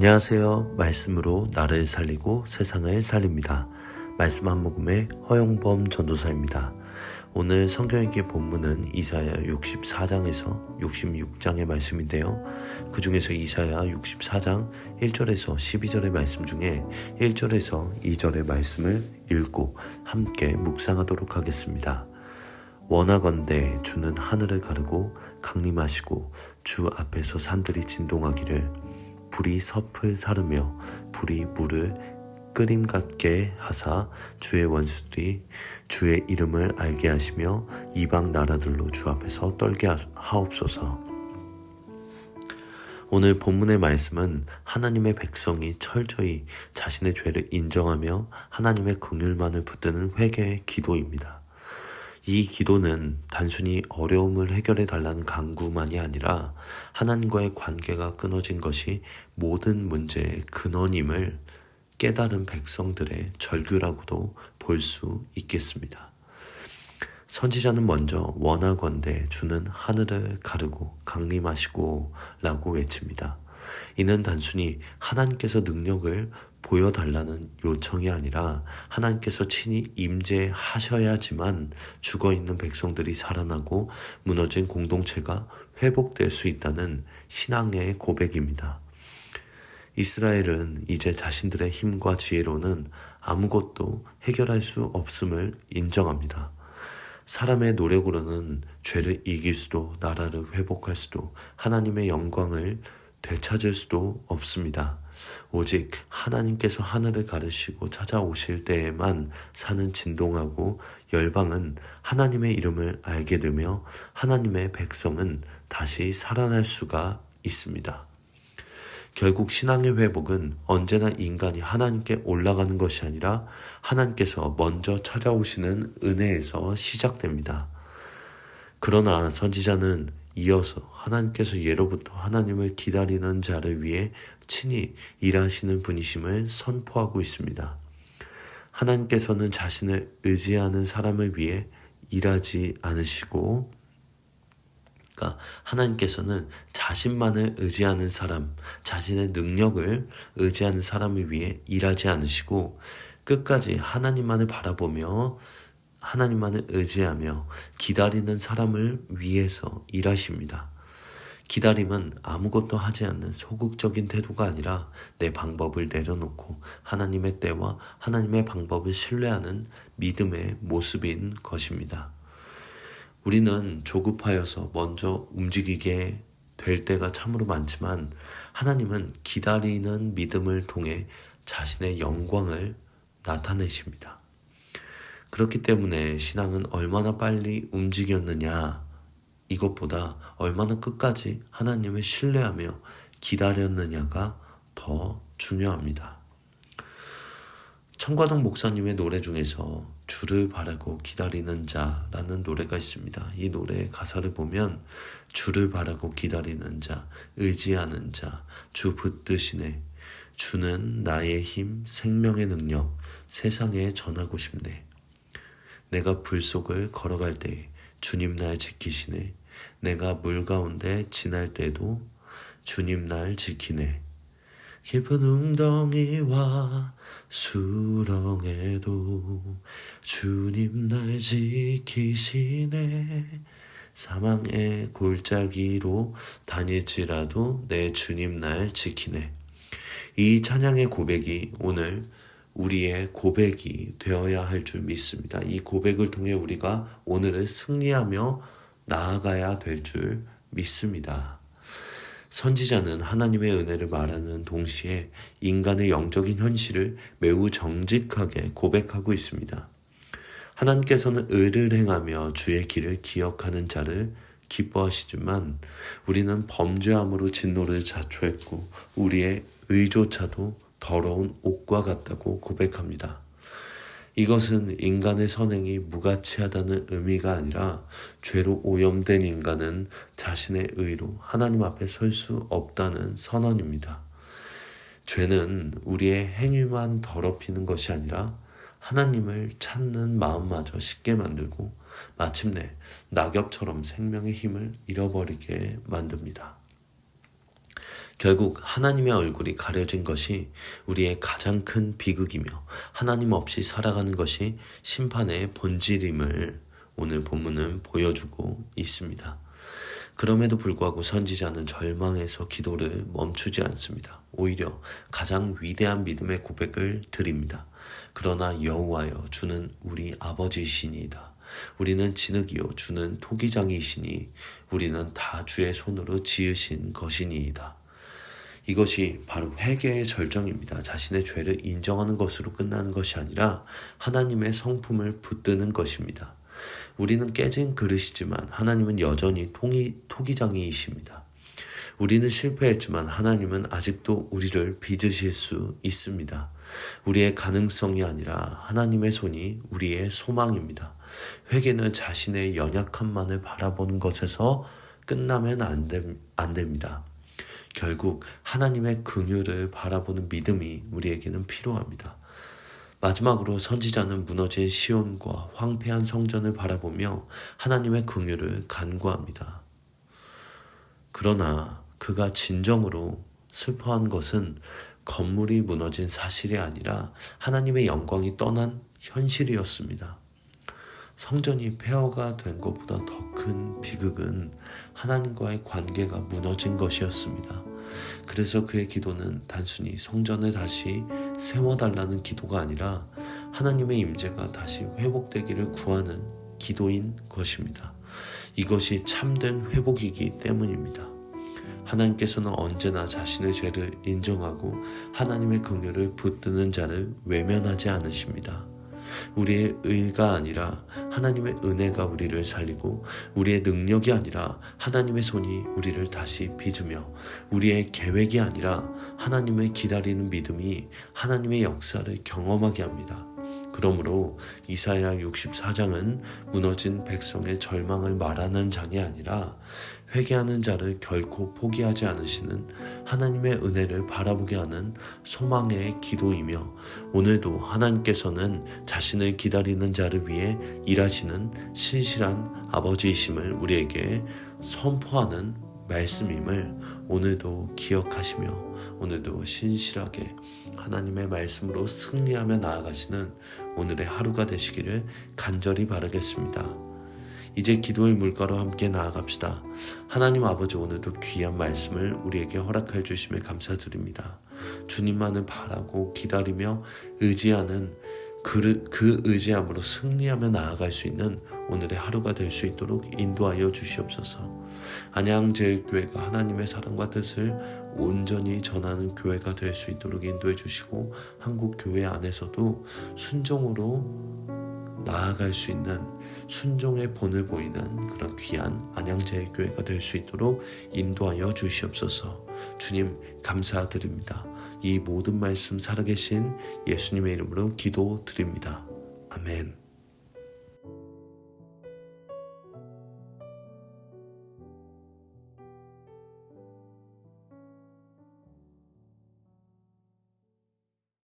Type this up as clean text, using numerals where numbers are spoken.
안녕하세요. 말씀으로 나를 살리고 세상을 살립니다. 말씀 한 모금의 허용범 전도사입니다. 오늘 성경읽기 본문은 이사야 64장에서 66장의 말씀인데요. 그 중에서 이사야 64장 1절에서 12절의 말씀 중에 1절에서 2절의 말씀을 읽고 함께 묵상하도록 하겠습니다. 원하건대 주는 하늘을 가르고 강림하시고 주 앞에서 산들이 진동하기를 불이 섭을 사르며 불이 물을 끓임 같게 하사 주의 원수들이 주의 이름을 알게 하시며 이방 나라들로 주 앞에서 떨게 하옵소서. 오늘 본문의 말씀은 하나님의 백성이 철저히 자신의 죄를 인정하며 하나님의 긍휼만을 붙드는 회개의 기도입니다. 이 기도는 단순히 어려움을 해결해 달라는 간구만이 아니라 하나님과의 관계가 끊어진 것이 모든 문제의 근원임을 깨달은 백성들의 절규라고도 볼 수 있겠습니다. 선지자는 먼저 원하건대 주는 하늘을 가르고 강림하시고 라고 외칩니다. 이는 단순히 하나님께서 능력을 보여달라는 요청이 아니라 하나님께서 친히 임재하셔야지만 죽어있는 백성들이 살아나고 무너진 공동체가 회복될 수 있다는 신앙의 고백입니다. 이스라엘은 이제 자신들의 힘과 지혜로는 아무것도 해결할 수 없음을 인정합니다. 사람의 노력으로는 죄를 이길 수도 나라를 회복할 수도 하나님의 영광을 되찾을 수도 없습니다. 오직 하나님께서 하늘을 가르시고 찾아오실 때에만 산은 진동하고 열방은 하나님의 이름을 알게 되며 하나님의 백성은 다시 살아날 수가 있습니다. 결국 신앙의 회복은 언제나 인간이 하나님께 올라가는 것이 아니라 하나님께서 먼저 찾아오시는 은혜에서 시작됩니다. 그러나 선지자는 이어서 하나님께서 예로부터 하나님을 기다리는 자를 위해 친히 일하시는 분이심을 선포하고 있습니다. 하나님께서는 자신을 의지하는 사람을 위해 일하지 않으시고, 하나님께서는 자신만을 의지하는 사람, 자신의 능력을 의지하는 사람을 위해 일하지 않으시고 끝까지 하나님만을 바라보며 하나님만을 의지하며 기다리는 사람을 위해서 일하십니다. 기다림은 아무것도 하지 않는 소극적인 태도가 아니라 내 방법을 내려놓고 하나님의 때와 하나님의 방법을 신뢰하는 믿음의 모습인 것입니다. 우리는 조급하여서 먼저 움직이게 될 때가 참으로 많지만 하나님은 기다리는 믿음을 통해 자신의 영광을 나타내십니다. 그렇기 때문에 신앙은 얼마나 빨리 움직였느냐, 이것보다 얼마나 끝까지 하나님을 신뢰하며 기다렸느냐가 더 중요합니다. 청과동 목사님의 노래 중에서 주를 바라고 기다리는 자라는 노래가 있습니다. 이 노래의 가사를 보면 주를 바라고 기다리는 자, 의지하는 자, 주 붙드시네. 주는 나의 힘, 생명의 능력, 세상에 전하고 싶네. 내가 불 속을 걸어갈 때에 주님 날 지키시네. 내가 물 가운데 지날 때도 주님 날 지키네. 깊은 웅덩이와 수렁에도 주님 날 지키시네. 사망의 골짜기로 다닐지라도 내 주님 날 지키네. 이 찬양의 고백이 오늘 우리의 고백이 되어야 할 줄 믿습니다. 이 고백을 통해 우리가 오늘을 승리하며 나아가야 될 줄 믿습니다. 선지자는 하나님의 은혜를 말하는 동시에 인간의 영적인 현실을 매우 정직하게 고백하고 있습니다. 하나님께서는 의를 행하며 주의 길을 기억하는 자를 기뻐하시지만 우리는 범죄함으로 진노를 자초했고 우리의 의조차도 더러운 옷과 같다고 고백합니다. 이것은 인간의 선행이 무가치하다는 의미가 아니라 죄로 오염된 인간은 자신의 의로 하나님 앞에 설 수 없다는 선언입니다. 죄는 우리의 행위만 더럽히는 것이 아니라 하나님을 찾는 마음마저 쉽게 만들고 마침내 낙엽처럼 생명의 힘을 잃어버리게 만듭니다. 결국 하나님의 얼굴이 가려진 것이 우리의 가장 큰 비극이며 하나님 없이 살아가는 것이 심판의 본질임을 오늘 본문은 보여주고 있습니다. 그럼에도 불구하고 선지자는 절망에서 기도를 멈추지 않습니다. 오히려 가장 위대한 믿음의 고백을 드립니다. 그러나 여호와여, 주는 우리 아버지이시니이다. 우리는 진흙이요 주는 토기장이시니 우리는 다 주의 손으로 지으신 것이니이다. 이것이 바로 회개의 절정입니다. 자신의 죄를 인정하는 것으로 끝나는 것이 아니라 하나님의 성품을 붙드는 것입니다. 우리는 깨진 그릇이지만 하나님은 여전히 토기장이이십니다. 우리는 실패했지만 하나님은 아직도 우리를 빚으실 수 있습니다. 우리의 가능성이 아니라 하나님의 손이 우리의 소망입니다. 회개는 자신의 연약함만을 바라보는 것에서 끝나면 안 됩니다. 결국 하나님의 긍휼을 바라보는 믿음이 우리에게는 필요합니다. 마지막으로 선지자는 무너진 시온과 황폐한 성전을 바라보며 하나님의 긍휼을 간구합니다. 그러나 그가 진정으로 슬퍼하는 것은 건물이 무너진 사실이 아니라 하나님의 영광이 떠난 현실이었습니다. 성전이 폐허가 된 것보다 더 큰 비극은 하나님과의 관계가 무너진 것이었습니다. 그래서 그의 기도는 단순히 성전을 다시 세워달라는 기도가 아니라 하나님의 임재가 다시 회복되기를 구하는 기도인 것입니다. 이것이 참된 회복이기 때문입니다. 하나님께서는 언제나 자신의 죄를 인정하고 하나님의 긍휼을 붙드는 자를 외면하지 않으십니다. 우리의 의가 아니라 하나님의 은혜가 우리를 살리고 우리의 능력이 아니라 하나님의 손이 우리를 다시 빚으며 우리의 계획이 아니라 하나님을 기다리는 믿음이 하나님의 역사를 경험하게 합니다. 그러므로 이사야 64장은 무너진 백성의 절망을 말하는 장이 아니라 회개하는 자를 결코 포기하지 않으시는 하나님의 은혜를 바라보게 하는 소망의 기도이며, 오늘도 하나님께서는 자신을 기다리는 자를 위해 일하시는 신실한 아버지이심을 우리에게 선포하는 말씀임을 오늘도 기억하시며 오늘도 신실하게 하나님의 말씀으로 승리하며 나아가시는 오늘의 하루가 되시기를 간절히 바라겠습니다. 이제 기도의 물가로 함께 나아갑시다. 하나님 아버지, 오늘도 귀한 말씀을 우리에게 허락해 주심에 감사드립니다. 주님만을 바라고 기다리며 의지하는 그 의지함으로 승리하며 나아갈 수 있는 오늘의 하루가 될 수 있도록 인도하여 주시옵소서. 안양제일교회가 하나님의 사랑과 뜻을 온전히 전하는 교회가 될 수 있도록 인도해 주시고, 한국교회 안에서도 순종으로 나아갈 수 있는 순종의 본을 보이는 그런 귀한 안양제일교회가 될 수 있도록 인도하여 주시옵소서. 주님 감사드립니다. 이 모든 말씀 살아계신 예수님의 이름으로 기도드립니다. 아멘.